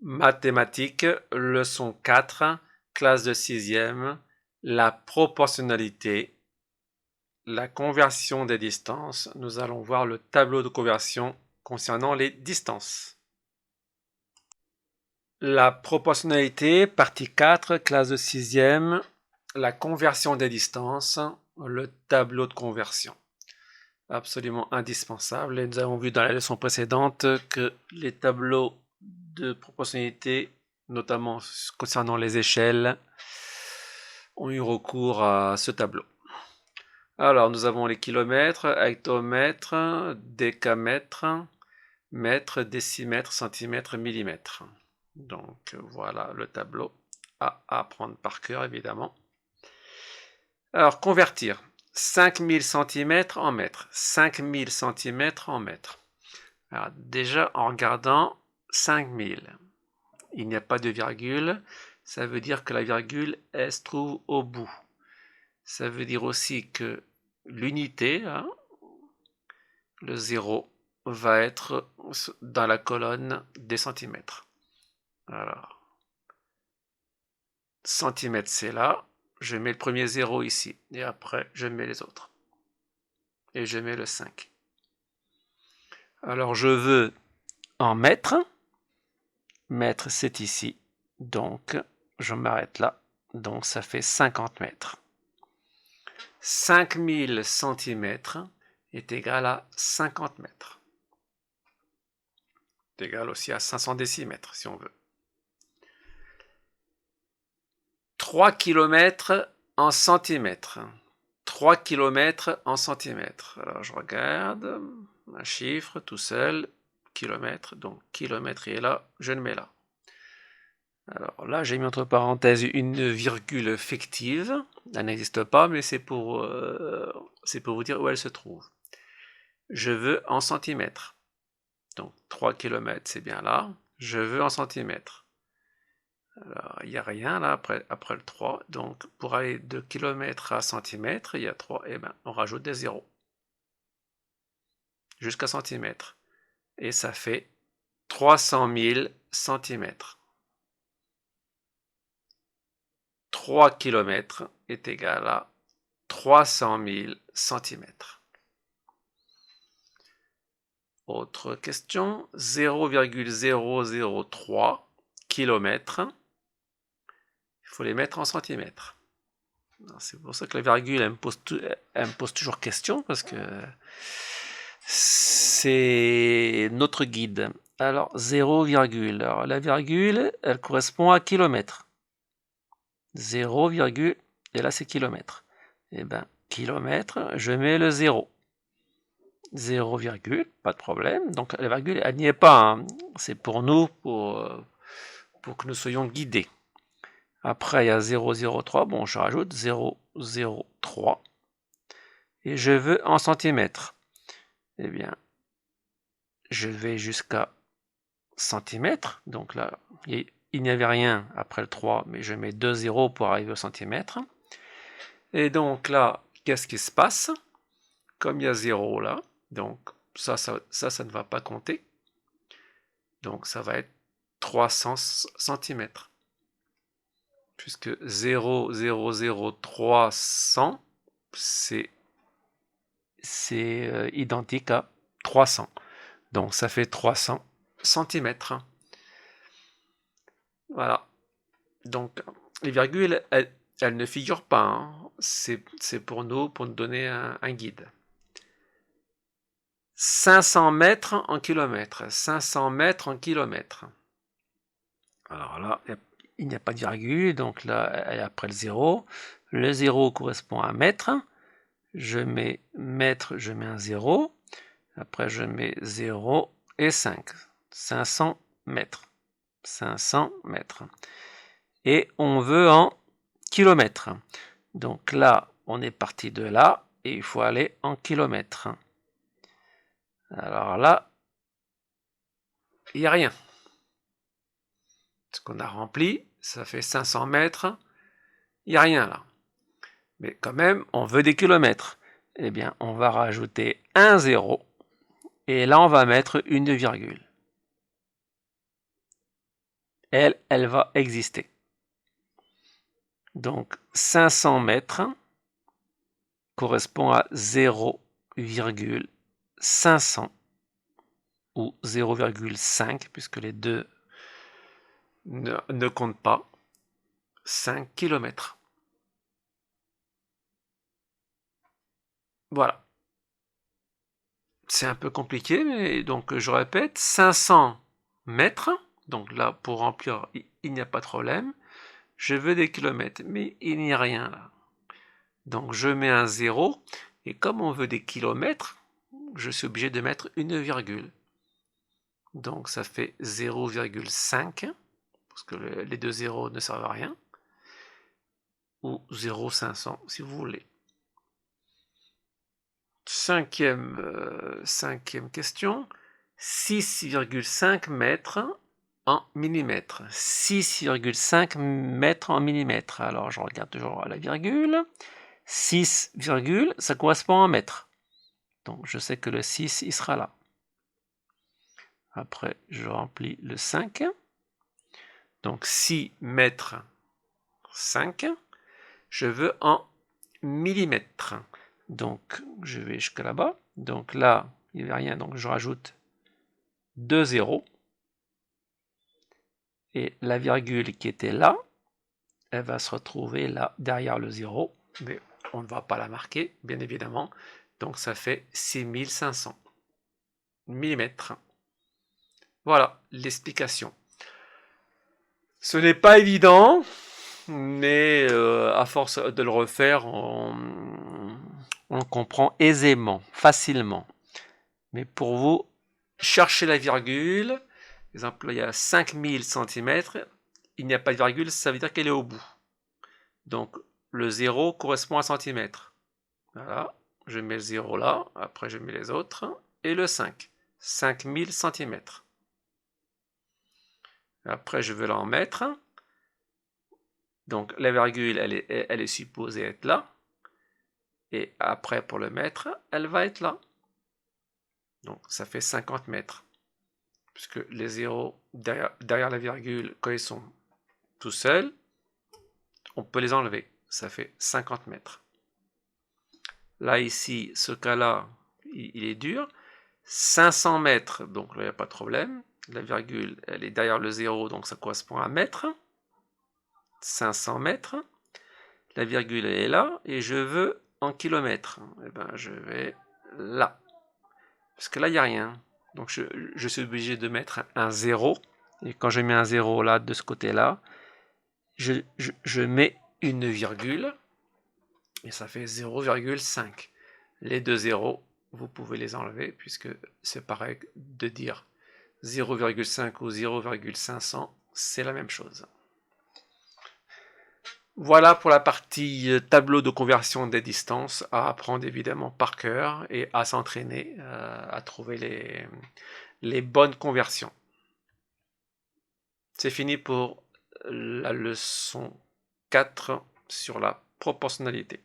Mathématiques, leçon 4, classe de 6e, la proportionnalité, la conversion des distances. Nous allons voir le tableau de conversion concernant les distances. La proportionnalité, partie 4, classe de 6e, la conversion des distances, le tableau de conversion. Absolument indispensable. Et nous avons vu dans la leçon précédente que les tableaux de proportionnalité, notamment concernant les échelles, ont eu recours à ce tableau. Alors, nous avons les kilomètres, hectomètres, décamètres, mètres, décimètres, centimètres, millimètres. Donc, voilà le tableau à apprendre par cœur, évidemment. Alors, convertir 5000 cm en mètres. 5000 cm en mètres. Alors, déjà, en regardant 5000, il n'y a pas de virgule. Ça veut dire que la virgule, elle se trouve au bout. Ça veut dire aussi que l'unité, hein, le 0, va être dans la colonne des centimètres. Alors, centimètres, c'est là. Je mets le premier 0 ici. Et après, je mets les autres. Et je mets le 5. Alors, je veux en mètres. Mètres, c'est ici. Donc, je m'arrête là. Donc, ça fait 50 mètres. 5000 centimètres est égal à 50 mètres. C'est égal aussi à 500 décimètres, si on veut. 3 km en centimètres. 3 km en centimètres. Alors, je regarde un chiffre tout seul. Kilomètre. Donc, kilomètre est là. Je le mets là. Alors là, j'ai mis entre parenthèses une virgule fictive. Elle n'existe pas, mais c'est pour vous dire où elle se trouve. Je veux en centimètres. Donc 3 km, c'est bien là. Je veux en centimètres. Alors, il n'y a rien là après le 3. Donc pour aller de kilomètre à centimètre, il y a 3. Et bien, on rajoute des zéros. Jusqu'à centimètre. Et ça fait 300 000 centimètres. 3 km est égal à 300 000 centimètres. Autre question, 0,003 km. Il faut les mettre en centimètres. C'est pour ça que la virgule, elle me pose toujours question, parce que c'est notre guide. Alors, 0, virgule. Alors, la virgule, elle correspond à kilomètre. 0, virgule, et là c'est kilomètre. Et bien, kilomètre, je mets le 0. 0, virgule, pas de problème. Donc la virgule, elle n'y est pas. Hein. C'est pour nous, pour que nous soyons guidés. Après, il y a 0,03. Bon, je rajoute 0,03. Et je veux en centimètres. Eh bien, je vais jusqu'à centimètres. Donc là, il n'y avait rien après le 3, mais je mets 2 zéros pour arriver au centimètre. Et donc là, qu'est-ce qui se passe? Comme il y a 0 là, donc ça ne va pas compter. Donc ça va être 300 cm. Puisque 0,00300, c'est identique à 300. Donc ça fait 300 cm. Voilà. Donc les virgules, elles ne figurent pas. Hein. C'est pour nous donner un guide. 500 mètres en kilomètres. 500 mètres en kilomètres. Alors là, il n'y a pas de virgule, donc là, elle est après le 0. Le 0 correspond à mètre. Je mets mètre, je mets un 0. Après, je mets 0 et 5. 500 mètres. 500 mètres. Et on veut en kilomètres. Donc là, on est parti de là, et il faut aller en kilomètres. Alors là, il n'y a rien. Ce qu'on a rempli, ça fait 500 mètres. Il n'y a rien là. Mais quand même, on veut des kilomètres. Eh bien, on va rajouter un 0. Et là, on va mettre une virgule. elle va exister. Donc 500 mètres correspond à 0,500 ou 0,5 puisque les deux ne comptent pas, 5 km. Voilà. C'est un peu compliqué, mais donc je répète, 500 mètres, donc là pour remplir il n'y a pas de problème. Je veux des kilomètres, mais il n'y a rien là. Donc je mets un 0, et comme on veut des kilomètres, je suis obligé de mettre une virgule. Donc ça fait 0,5, parce que les deux zéros ne servent à rien, ou 0,500 si vous voulez. Cinquième question, 6,5 mètres en millimètres. 6,5 mètres en millimètres. Alors je regarde toujours à la virgule. 6, ça correspond à un mètre. Donc je sais que le 6, il sera là. Après, je remplis le 5. Donc 6 mètres 5. Je veux en millimètres. Donc je vais jusqu'à là-bas. Donc là, il n'y avait rien. Donc je rajoute 2 zéros. Et la virgule qui était là, elle va se retrouver là, derrière le 0. Mais on ne va pas la marquer, bien évidemment. Donc ça fait 6500 millimètres. Voilà l'explication. Ce n'est pas évident, mais à force de le refaire, on comprend aisément, facilement. Mais pour vous, cherchez la virgule. Par exemple, il y a 5000 cm. Il n'y a pas de virgule, ça veut dire qu'elle est au bout. Donc, le 0 correspond à centimètre. Voilà, je mets le 0 là, après je mets les autres, et le 5, 5000 cm. Après, je veux l'en mettre. Donc, la virgule, elle est supposée être là. Et après, pour le mettre, elle va être là. Donc, ça fait 50 mètres. Puisque les zéros derrière la virgule, quand ils sont tout seuls, on peut les enlever. Ça fait 50 mètres. Là, ici, ce cas-là, il est dur. 500 mètres, donc là, il n'y a pas de problème. La virgule, elle est derrière le 0, donc ça correspond à un mètre. 500 mètres. La virgule, elle est là, et je veux en kilomètres. Et ben, je vais là. Parce que là, il n'y a rien. Donc, je suis obligé de mettre un 0. Et quand je mets un 0 là, de ce côté-là, je mets une virgule. Et ça fait 0,5. Les deux zéros, vous pouvez les enlever, puisque c'est pareil de dire 0,5 ou 0,500, c'est la même chose. Voilà pour la partie tableau de conversion des distances à apprendre évidemment par cœur et à s'entraîner à trouver les bonnes conversions. C'est fini pour la leçon 4 sur la proportionnalité.